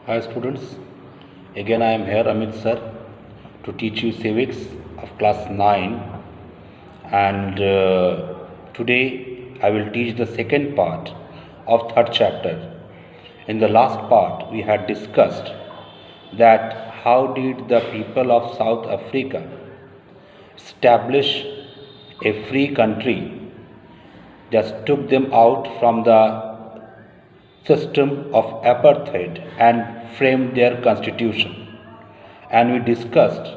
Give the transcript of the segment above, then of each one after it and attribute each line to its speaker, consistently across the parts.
Speaker 1: Hi students, again I am here Amit sir to teach you civics of class 9 and today I will teach the second part of third chapter. In the last part we had discussed that how did the people of South Africa establish a free country, just took them out from the system of apartheid and framed their constitution. And we discussed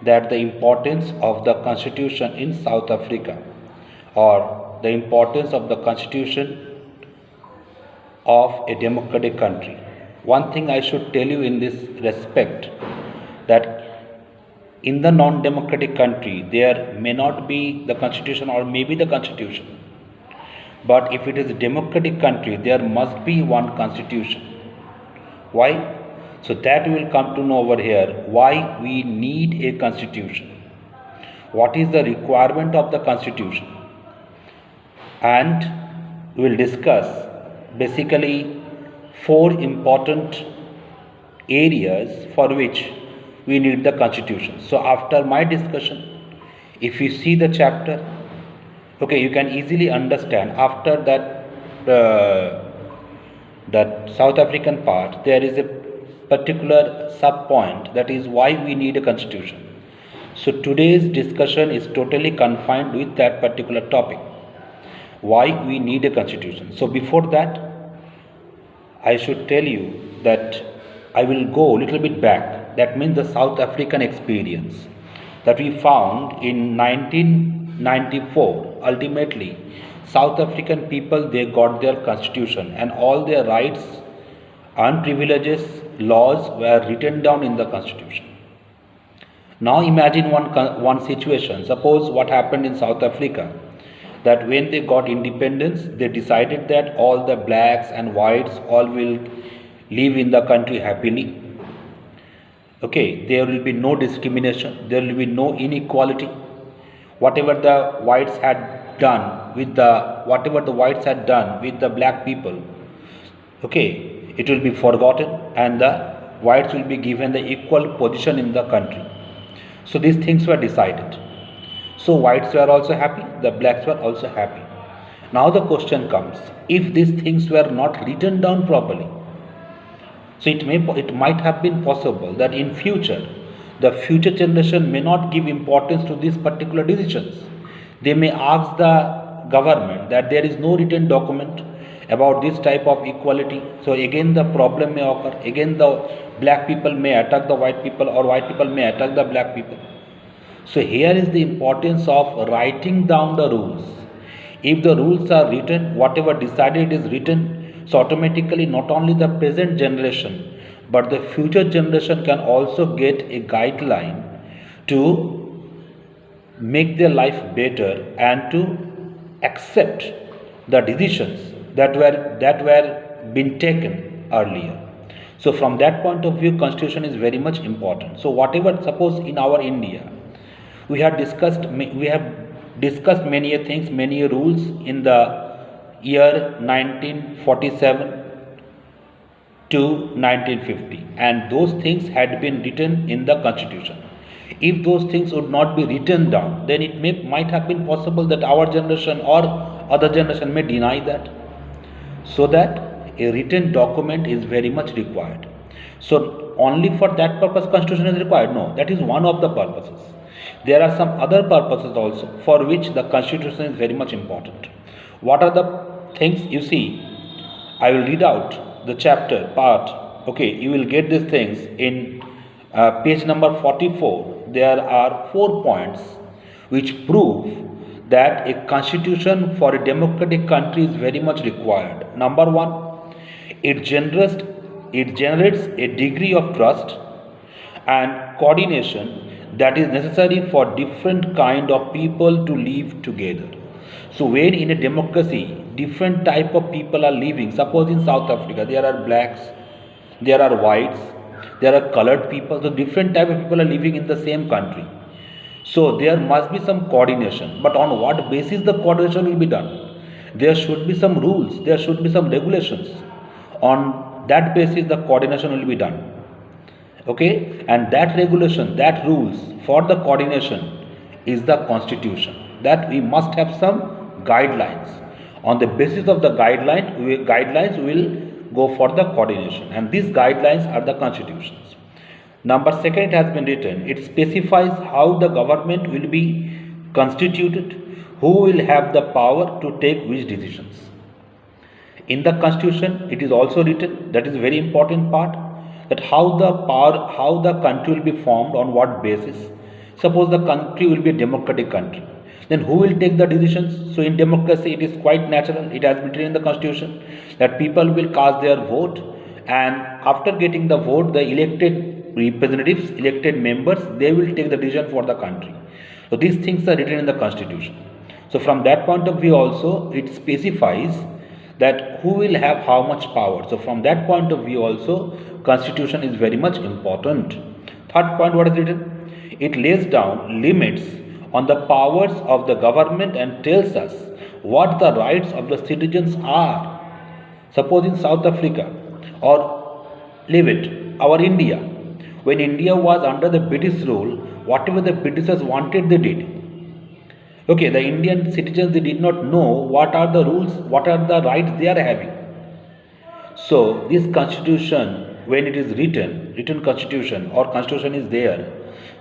Speaker 1: that the importance of the constitution in South Africa, or the importance of the constitution of a democratic country. One thing I should tell you in this respect, that in the non-democratic country there may not be the constitution or maybe the constitution, but if it is a democratic country there must be one constitution. Why? So that we will come to know over here, why we need a constitution, what is the requirement of the constitution, and we will discuss basically four important areas for which we need the constitution. So after my discussion, if you see the chapter, okay, you can easily understand after that South African part there is a particular sub point, that is why we need a constitution. So today's discussion is totally confined with that particular topic, why we need a constitution. So before that I should tell you that I will go a little bit back, that means the South African experience that we found in 1994. Ultimately South African people, they got their constitution and all their rights and privileges, laws were written down in the constitution. Now imagine one situation. Suppose what happened in South Africa, that when they got independence they decided that all the blacks and whites all will live in the country happily. Okay, there will be no discrimination, there will be no inequality. Whatever the whites had done with the black people, okay, it will be forgotten and the whites will be given the equal position in the country. So these things were decided. So whites were also happy, the blacks were also happy. Now the question comes, if these things were not written down properly, so it might have been possible that in future the future generation may not give importance to these particular decisions. They may ask the government that there is no written document about this type of equality. So again the problem may occur. Again the black people may attack the white people, or white people may attack the black people. So here is the importance of writing down the rules. If the rules are written, whatever decided is written, so automatically not only the present generation but the future generation can also get a guideline to make their life better and to accept the decisions that were been taken earlier. So from that point of view, constitution is very much important. So whatever, suppose in our India we have discussed many things, many rules in the year 1947 to 1950, and those things had been written in the constitution. If those things would not be written down, then it might have been possible that our generation or other generation may deny that. So that a written document is very much required. So only for that purpose constitution is required? No, that is one of the purposes. There are some other purposes also for which the constitution is very much important. What are the things? You see, I will read out the chapter part. Okay, you will get these things in page number 44. There are 4 points which prove that a constitution for a democratic country is very much required. Number 1, it generates a degree of trust and coordination that is necessary for different kind of people to live together. So when in a democracy different type of people are living, suppose in South Africa there are blacks, there are whites, there are colored people, so different type of people are living in the same country. So there must be some coordination, but on what basis the coordination will be done? There should be some rules, there should be some regulations on that basis the coordination will be done. Okay, and that regulation, that rules for the coordination is the constitution, that we must have some guidelines. On the basis of the guidelines we will go for the coordination, and these guidelines are the constitutions. Number second, it has been written, it specifies how the government will be constituted, who will have the power to take which decisions. In the constitution it is also written, that is a very important part, that how the country will be formed, on what basis. Suppose the country will be a democratic country, then who will take the decisions? So in democracy it is quite natural, it has been written in the constitution that people will cast their vote, and after getting the vote, the elected representatives, elected members, they will take the decision for the country. So these things are written in the constitution. So from that point of view also it specifies that who will have how much power. So from that point of view also constitution is very much important. Third point, what is written? It lays down limits on the powers of the government and tells us what the rights of the citizens are. Suppose in South Africa, or leave it, our India, when India was under the British rule, whatever the Britishers wanted they did. Okay, the Indian citizens, they did not know what are the rules, what are the rights they are having. So this constitution, when it is written constitution or constitution is there,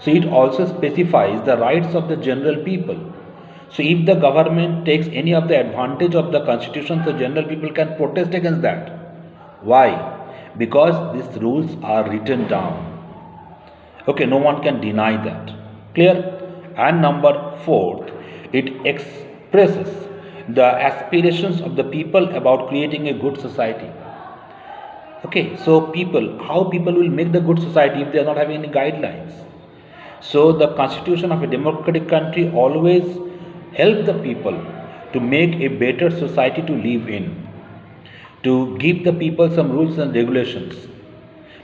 Speaker 1: so it also specifies the rights of the general people. So if the government takes any of the advantage of the constitution, the general people can protest against that. Why? Because these rules are written down. Okay, no one can deny that. Clear? And number fourth, it expresses the aspirations of the people about creating a good society. Okay, so how people will make the good society if they are not having any guidelines? So the constitution of a democratic country always help the people to make a better society to live in, to give the people some rules and regulations.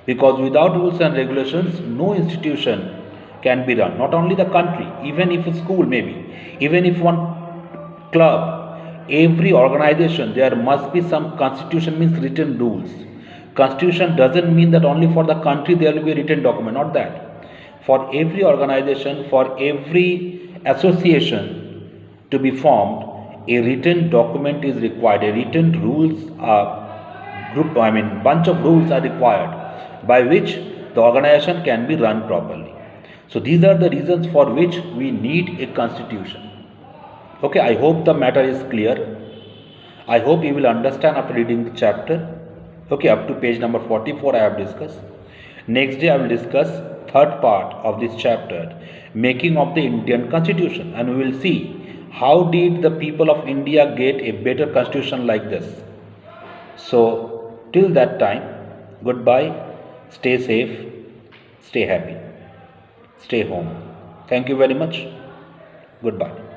Speaker 1: Because without rules and regulations, no institution can be run. Not only the country, even if a school maybe, even if one club, every organization, there must be some constitution, means written rules. Constitution doesn't mean that only for the country there will be a written document, not that. For every organization, for every association to be formed, a written document is required. A written rules bunch of rules are required by which the organization can be run properly. So these are the reasons for which we need a constitution. Okay, I hope the matter is clear. I hope you will understand after reading the chapter. Okay, up to page number 44 I have discussed. Next day I will discuss third part of this chapter, making of the Indian constitution, and we will see how did the people of India get a better constitution like this. So till that time, goodbye, stay safe, stay happy, stay home. Thank you very much. Goodbye.